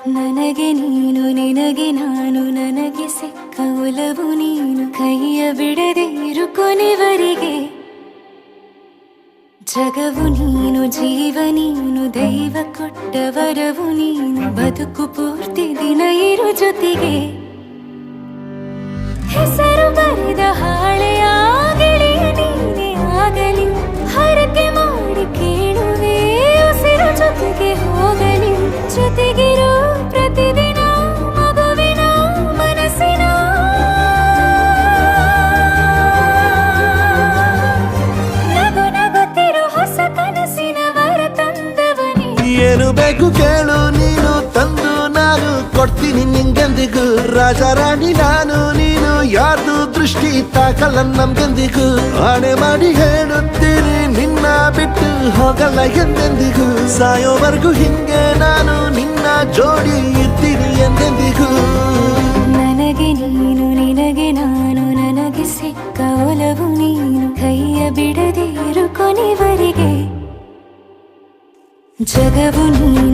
ನನಗೆ ನೀನು ನಿನಗೆ ನಾನು ನನಗೆ ಸಿಕ್ಕ ಒಲವು ನೀನು ಕೈಯ ಬಿಡದೆ ಇರು ಕೊನೆವರೆಗೆ ಜಗವು ನೀನು ಜೀವ ನೀನು ದೈವ ಕೊಟ್ಟ ವರವು ನೀನು ಬದುಕು ಪೂರ್ತಿ ದಿನ ಇರು ಜೊತೆಗೆ ಹೆಸರು ಬರೆದ ಹಾಳೆಯ ಗೆಳೆಯ ನೀನೇ ಆಗಲಿ ಹರಕೆ ಮಾಡಿ ಕೇಳುವೆ ಉಸಿರು ಜೊತೆಗೆ ಹೋಗಲಿ ಜೊತೆಗಿರೋ ಪ್ರತಿದಿನ ಮಗುವಿನ ಮನಸ್ಸಿನ ನಗು ನಗುತ್ತಿರೋ ಹೊಸ ಕನಸಿನ ವರ ತಂದವನೇ ಏನು ಬೇಕು ಕೇಳು ನೀನು ತಂದು ನಾನು ಕೊಡ್ತೀನಿ ನಿಂಗೆಂದಿಗೂ ರಾಜ ರಾಣಿ ನಾನು ನೀನು ಯಾರ್ದು ದೃಷ್ಟಿ ತಾಕಲ್ಲ ನಮ್ಗೆಂದಿಗೂ ಆಣೆ ಮಾಡಿ ಹೇಳುತ್ತೀನಿ ನಿನ್ನ ಬಿಟ್ಟು ಹೋಗಲ್ಲ ಎಂದೆಂದಿಗೂ ಸಾಯೋವರೆಗೂ ಹಿಂಗೆ ನಾನು ನಿನ್ನ ಜೋಡಿ ಇರ್ತೀನಿ ಎಂದೆಂದಿಗೂ ನನಗೆ ನೀನು ನಿನಗೆ ನಾನು ನನಗೆ ಸಿಕ್ಕ ಒಲವು ನೀನು ಕೈಯ ಬಿಡದೆ ಇರು ಕೊನೆವರೆಗೆ ಜಗವು ನೀನು